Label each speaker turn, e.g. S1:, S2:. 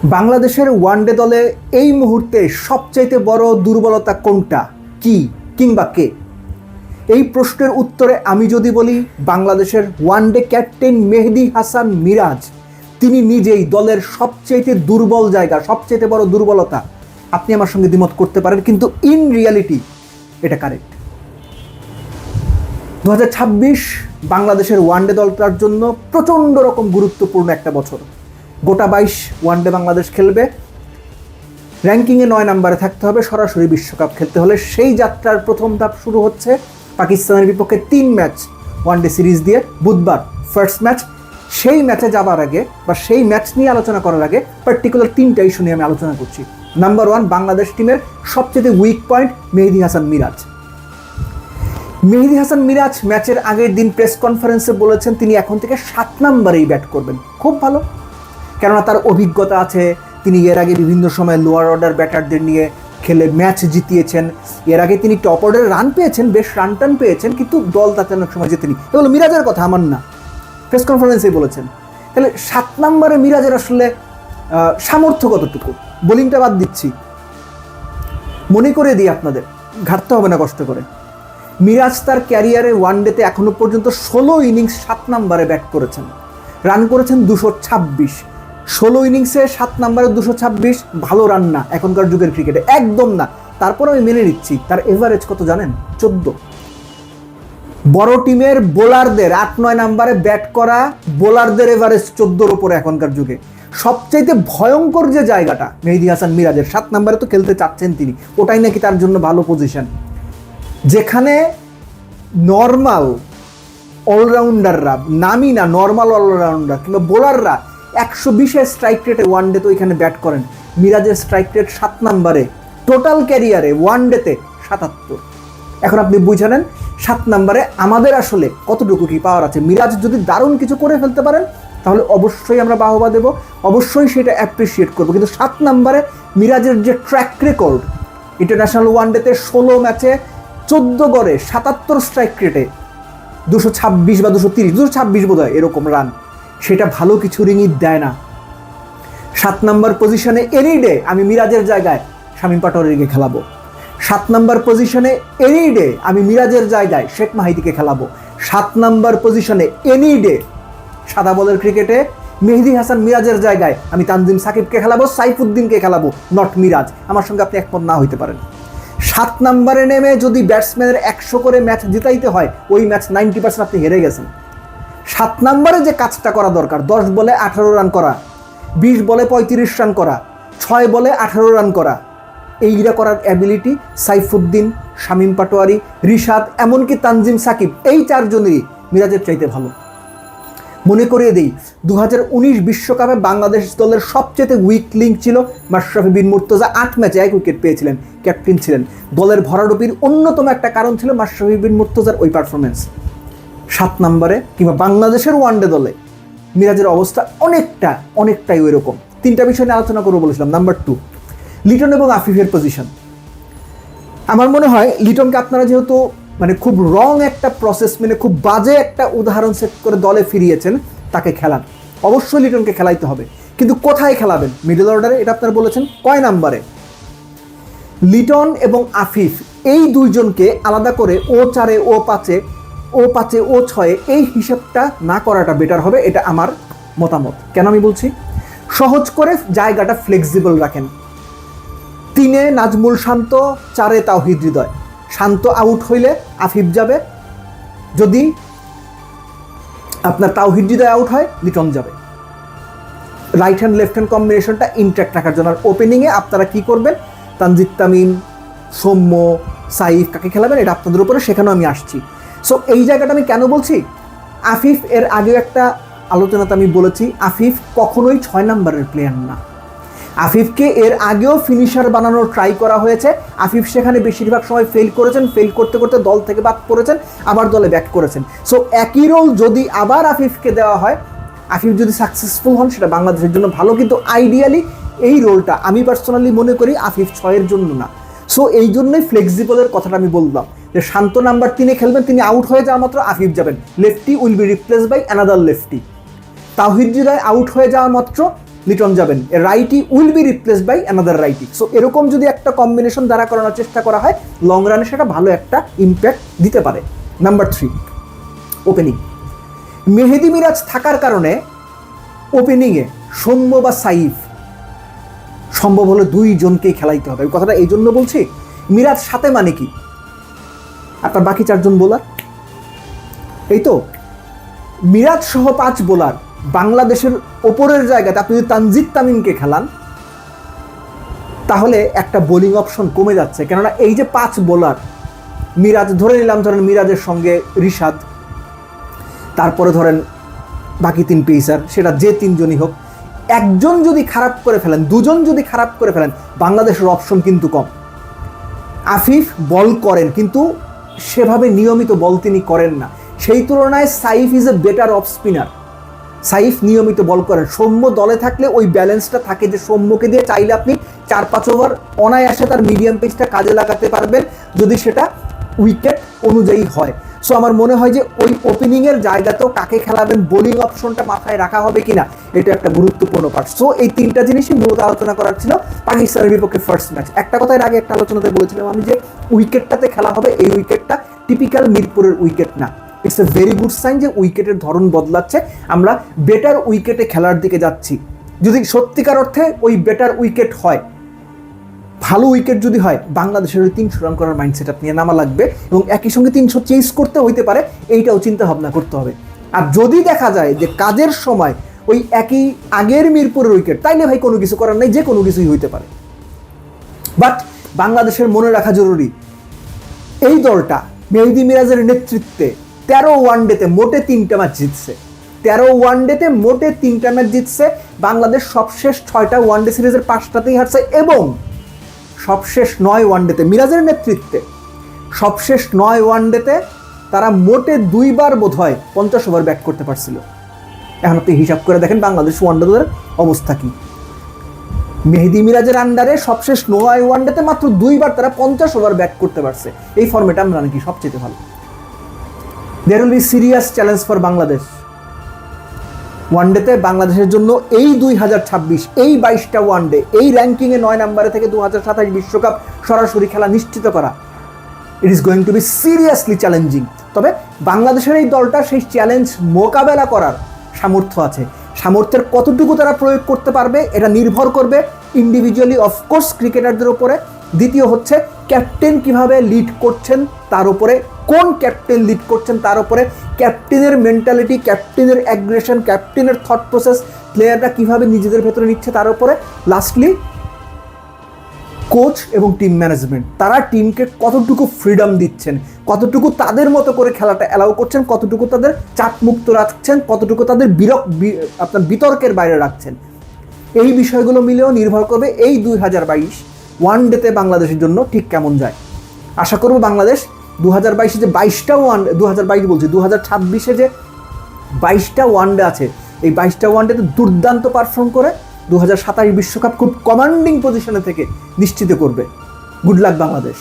S1: বাংলাদেশের ওয়ানডে দলে এই মুহূর্তে সবচাইতে বড় দুর্বলতা কোনটা, কি কিংবা কে? এই প্রশ্নের উত্তরে আমি যদি বলি বাংলাদেশের ওয়ানডে ক্যাপ্টেন মেহেদী হাসান মিরাজ, তিনি নিজেই দলের সবচাইতে দুর্বল জায়গা, সবচাইতে বড় দুর্বলতা। আপনি আমার সঙ্গে দ্বিমত করতে পারেন, কিন্তু ইন রিয়ালিটি এটা কারেক্ট। 2026 বাংলাদেশের ওয়ানডে দলটার জন্য প্রচণ্ড রকম গুরুত্বপূর্ণ একটা বছর। গোটা 22 ওয়ানডে বাংলাদেশ খেলবে, র্যাঙ্কিংয়ে 9 নম্বরে থাকতে হবে সরাসরি বিশ্বকাপ খেলতে হলে। সেই যাত্রার প্রথম ধাপ শুরু হচ্ছে পাকিস্তানের বিপক্ষে 3 ম্যাচ ওয়ানডে সিরিজ দিয়ে বুধবার ফার্স্ট ম্যাচ। সেই ম্যাচে যাবার আগে বা সেই ম্যাচ নিয়ে আলোচনা করার আগে পার্টিকুলার 3টা ইস্যু নিয়ে আমি আলোচনা করছি। নাম্বার 1, বাংলাদেশ টিমের সবচেয়ে উইক পয়েন্ট মেহেদী হাসান মিরাজ। মেহেদী হাসান মিরাজ ম্যাচের আগের দিন প্রেস কনফারেন্সে বলেছেন তিনি এখন থেকে 7 নম্বরেই ব্যাট করবেন। খুব ভালো, কেননা তার অভিজ্ঞতা আছে। তিনি এর আগে বিভিন্ন সময় লোয়ার অর্ডার ব্যাটারদের নিয়ে খেলে ম্যাচ জিতিয়েছেন। এর আগে তিনি টপ অর্ডারে রান পেয়েছেন, বেশ রান টান পেয়েছেন, কিন্তু দল তাতে অনেক সময় জেতেনি। এগুলো মিরাজের কথা, আমার না, প্রেস কনফারেন্সেই বলেছেন। তাহলে 7 নম্বরে মিরাজের আসলে সামর্থ্য কতটুকু? বোলিংটা বাদ দিচ্ছি, মনে করে দিই আপনাদের, ঘাটতে হবে না কষ্ট করে। মিরাজ তার ক্যারিয়ারে ওয়ানডেতে এখনো পর্যন্ত 16 ইনিংস 7 নম্বরে ব্যাট করেছেন, রান করেছেন 226। 16 ইনিংসে 7 নম্বরে 226 ভালো রান না এখনকার যুগের ক্রিকেটে, একদম না। তারপর আমি মেনে নিচ্ছি তার এভারেজ কত জানেন? 14। বড় টিমের বোলারদের 8-9 নম্বরে ব্যাট করা বোলারদের এভারেজ 14-র উপরে এখনকার যুগে। সবচাইতে ভয়ঙ্কর যে জায়গাটা মেহেদী হাসান মিরাজের, 7 নম্বরে তো খেলতে চাচ্ছেন তিনি, ওটাই নাকি তার জন্য ভালো পজিশন, যেখানে নর্মাল অলরাউন্ডাররা, নামি না, নর্মাল অলরাউন্ডার কিংবা বোলাররা 120-এর স্ট্রাইক রেটে ওয়ানডেতে ওইখানে ব্যাট করেন। মিরাজের স্ট্রাইক রেট 7 নম্বরে, টোটাল ক্যারিয়ারে ওয়ানডেতে 77। এখন আপনি বুঝে নেন 7 নম্বরে আমাদের আসলে কতটুকু কি পাওয়ার আছে। মিরাজ যদি দারুণ কিছু করে ফেলতে পারেন তাহলে অবশ্যই আমরা বাহবা দেব, অবশ্যই সেটা অ্যাপ্রিসিয়েট করবো। কিন্তু 7 নম্বরে মিরাজের যে ট্র্যাক রেকর্ড, ইন্টারন্যাশনাল ওয়ানডেতে 16 ম্যাচে 14 গড়ে 77 স্ট্রাইক রেটে 226 বা 226 বোধ হয় এরকম রান, সেটা ভালো কিছু ইঙ্গিত দেয় না। 7 নম্বর পজিশনে এনি ডে আমি মিরাজের জায়গায় শামীম পাটোয়ারিকে খেলাবো। 7 নম্বর পজিশনে এনি ডে আমি মিরাজের জায়গায় শেখ মাহিদিকে খেলাবো। 7 নম্বর পজিশনে এনি ডে সাদা বলের ক্রিকেটে মেহেদী হাসান মিরাজের জায়গায় আমি তানজিম সাকিবকে খেলাবো, সাইফুদ্দিনকে খেলাবো, নট মিরাজ। আমার সঙ্গে আপনি একমত না হইতে পারেন। 7 নম্বরে নেমে যদি ব্যাটসম্যানের 100 করে ম্যাচ জিতাইতে হয়, ওই ম্যাচ 90% আপনি হেরে গেছেন। 7 নম্বরে যে কাজটা করা দরকার, 10 বলে 18 রান করা, 20 বলে 35 রান করা, 6 বলে 18 রান করা, এইটা করার অ্যাবিলিটি সাইফুদ্দিন, শামীম পাটোয়ারি, রিশাদ, এমনকি তানজিম সাকিব, এই 4 জনেরই মিরাজের চাইতে ভালো। মনে করিয়ে দিই, 2019 বিশ্বকাপে বাংলাদেশ দলের সবচেয়ে উইক লিঙ্ক ছিল মাশরাফি বিন মুর্তজা। 8 ম্যাচে 1 উইকেট পেয়েছিলেন, ক্যাপ্টেন ছিলেন। দলের ভরাডুবির অন্যতম একটা কারণ ছিল মাশরাফি বিন মুর্তজার ওই পারফরমেন্স। 7 নম্বরে কিংবা বাংলাদেশের ওয়ানডে দলে মিরাজের অবস্থা অনেকটাই ওই রকম। 3টা বিষয় নিয়ে আলোচনা করবো বলেছিলাম। নাম্বার 2, লিটন এবং আফিফের পজিশন। আমার মনে হয় লিটনকে আপনারা যেহেতু খুব রং একটা প্রসেস মেনে খুব বাজে একটা উদাহরণ সেট করে দলে ফিরিয়েছেন, তাকে খেলান। অবশ্যই লিটনকে খেলাইতে হবে, কিন্তু কোথায় খেলাবেন? মিডল অর্ডারে, এটা আপনারা বলেছেন। কয় নাম্বারে? লিটন এবং আফিফ এই দুইজনকে আলাদা করে ও4-এ, ও5-এ, ও5-এ, ও6-এ এই হিসাবটা না করাটা বেটার হবে, এটা আমার মতামত। কেন আমি বলছি? সহজ করে জায়গাটা ফ্লেক্সিবল রাখেন। 3-এ নাজমুল শান্ত, 4-এ তাওহিদ হৃদয়। শান্ত আউট হইলে আফিফ যাবে, যদি আপনার তাওহিদ হৃদয় আউট হয় লিটন যাবে। রাইট হ্যান্ড লেফট হ্যান্ড কম্বিনেশনটা ইনট্যাক্ট রাখার জন্য। আর ওপেনিংয়ে আপনারা কি করবেন? তানজিদ তামিম, সৌম্য, সাইফ, কাকে খেলাবেন এটা আপনাদের উপরে, সেখানেও আমি আসছি। সো এই জায়গাটা আমি কেন বলছি? আফিফ এর আগেও একটা আলোচনাতে আমি বলেছি, আফিফ কখনোই 6 নম্বরের প্লেয়ার না। আফিফকে এর আগেও ফিনিশার বানানোর ট্রাই করা হয়েছে, আফিফ সেখানে বেশিরভাগ সময় ফেল করেছেন, ফেল করতে করতে দল থেকে বাদ পড়েছেন, আবার দলে ব্যাক করেছেন। সো একই রোল যদি আবার আফিফকে দেওয়া হয়, আফিফ যদি সাকসেসফুল হন সেটা বাংলাদেশের জন্য ভালো, কিন্তু আইডিয়ালি এই রোলটা আমি পার্সোনালি মনে করি আফিফ 6-এর জন্য না। সো এই জন্যই ফ্লেক্সিবলের কথাটা আমি বললাম, যে শান্ত নাম্বার 3-এ খেলবেন, তিনি আউট হয়ে যাওয়া মাত্র আফিফ যাবেন, lefty will be replace by another lefty. Towhid Hridoy out হয়ে যাওয়া মাত্র লিটন যাবেন, a righty will be replaced by another righty. So এরকম যদি একটা কম্বিনেশন দ্বারা করানোর চেষ্টা করা হয়, লং রানে সেটা ভালো একটা ইম্প্যাক্ট দিতে পারে। Number 3, opening. মেহেদী মিরাজ থাকার কারণে ওপেনিংয়ে সৌম্য বা সাইফ সম্ভব হলে 2 জনকেই খেলাইতে হবে। কথাটা এই জন্য বলছি, মিরাজ সাথে মানে কি, আপনার বাকি 4 জন বোলার, এই তো মিরাজ সহ 5 বোলার বাংলাদেশের ওপরের জায়গাতে আপনি যদি তানজিদ তামিমকে খেলান, তাহলে একটা বোলিং অপশন কমে যাচ্ছে। কেননা এই যে 5 বোলার, মিরাজ ধরে নিলাম, ধরেন মিরাজের সঙ্গে রিশাদ, তারপরে ধরেন বাকি 3 পেসার, সেটা যে 3 জনই হোক, একজন যদি খারাপ করে ফেলেন, 2 জন যদি খারাপ করে ফেলেন, বাংলাদেশের অপশন কিন্তু কম। আফিফ বল করেন কিন্তু সেভাবে নিয়মিত বল তিনি করেন না, সেই তুলনায় Saif is a better off spinner. Saif নিয়মিত বল করেন। সৌম্য দলে থাকলে ওই ব্যালেন্সটা থাকে যে সৌম্যকে দিয়ে চাইলে আপনি 4-5 ওভার অনায়াসে তার মিডিয়াম পেসটা কাজে লাগাতে পারবেন, যদি সেটা উইকেট অনুযায়ী হয়। সো আমার মনে হয় যে ওই ওপেনিংয়ের জায়গাতেও কাকে খেলাবেন, বোলিং অপশনটা মাথায় রাখা হবে কিনা, এটা একটা গুরুত্বপূর্ণ পার্ট। সো এই 3টা জিনিসই মূলত আলোচনা করার ছিল পাকিস্তানের বিপক্ষে ফার্স্ট ম্যাচ। একটা কথা এর আগে একটা আলোচনাতে বলেছিলাম আমি যে উইকেটটাতে খেলা হবে, এই উইকেটটা টিপিক্যাল মিরপুরের উইকেট না। It's a very good sign যে উইকেটের ধরন বদলাচ্ছে, আমরা বেটার উইকেটে খেলার দিকে যাচ্ছি। যদি সত্যিকার অর্থে ওই বেটার উইকেট হয়, ভালো উইকেট যদি হয়, বাংলাদেশের ওই 300 রান করার মাইন্ডসেট নিয়ে নামা লাগবে এবং একই সঙ্গে 300 চেঞ্জ করতে হইতে পারে, এইটাও চিন্তা ভাবনা করতে হবে। আর যদি দেখা যায় যে কাজের সময় ওই একই আগের মিরপুরের উইকেট, তাইলে ভাই কোনো কিছু করার নাই, যে কোনো কিছুই হইতে পারে। বাট বাংলাদেশের মনে রাখা জরুরি, এই দলটা মেহেদী মিরাজের নেতৃত্বে 13 ওয়ানডেতে মোটে 3টা ম্যাচ জিতছে। 13 ওয়ানডেতে মোটে 3টা ম্যাচ জিতছে। বাংলাদেশ সবশেষ 6টা ওয়ানডে সিরিজের 5টাতেই হারছে এবং সবশেষ 9 ওয়ানডেতে মিরাজের নেতৃত্বে সবশেষ 9 ওয়ানডেতে তারা মোটে 2 বার বোধহয় 50 ওভার ব্যাট করতে পারছিল। এখন আপনি হিসাব করে দেখেন বাংলাদেশ ওয়ানডেদের অবস্থা কি। মেহেদী মিরাজের আন্ডারে সবশেষ 9 ওয়ানডেতে মাত্র 2 বার তারা 50 ওভার ব্যাট করতে পারছে। এই ফর্মেট আমরা নাকি সবচেয়ে ভালো। There will be serious challenge for Bangladesh. ওয়ানডেতে বাংলাদেশের জন্য এই 2026, এই 22টা ওয়ানডে, এই র্যাঙ্কিংয়ে 9 নম্বরে থেকে 2027 বিশ্বকাপ সরাসরি খেলা নিশ্চিত করা, it is going to be seriously challenging. তবে বাংলাদেশের এই দলটা সেই চ্যালেঞ্জ মোকাবেলা করার সামর্থ্য আছে। সামর্থ্যের কতটুকু তারা প্রয়োগ করতে পারবে এটা নির্ভর করবে ইন্ডিভিজুয়ালি অফকোর্স ক্রিকেটারদের উপরে। দ্বিতীয় হচ্ছে ক্যাপ্টেন কিভাবে লিড করছেন তার উপরে, কোন ক্যাপ্টেন লিড করছেন তার উপরে, ক্যাপ্টেনের মেন্টালিটি, ক্যাপ্টেনের অ্যাগ্রেশন, ক্যাপ্টেনের থট প্রসেস, প্লেয়াররা কিভাবে নিজেদের ভেতরে নিচ্ছে তার উপরে। লাস্টলি কোচ এবং টিম ম্যানেজমেন্ট, তারা টিমকে কতটুকু ফ্রিডম দিচ্ছেন, কতটুকু তাদের মতো করে খেলাটা অ্যালাউ করছেন, কতটুকু তাদের চাপমুক্ত রাখছেন, কতটুকু তাদের বিতর্কের বাইরে রাখছেন। এই বিষয়গুলো মিলেও নির্ভর করবে এই 2022 ওয়ানডেতে বাংলাদেশের জন্য ঠিক কেমন যায়। আশা করব বাংলাদেশ 2022-এ যে 22টা ওয়ানডে, 2022 বলছি 2026-এ যে 22টা ওয়ানডে আছে, এই 22টা ওয়ানডেতে দুর্দান্ত পারফর্ম করে 2027 বিশ্বকাপ খুব কমান্ডিং পজিশনে থেকে নিশ্চিত করবে। Good luck Bangladesh.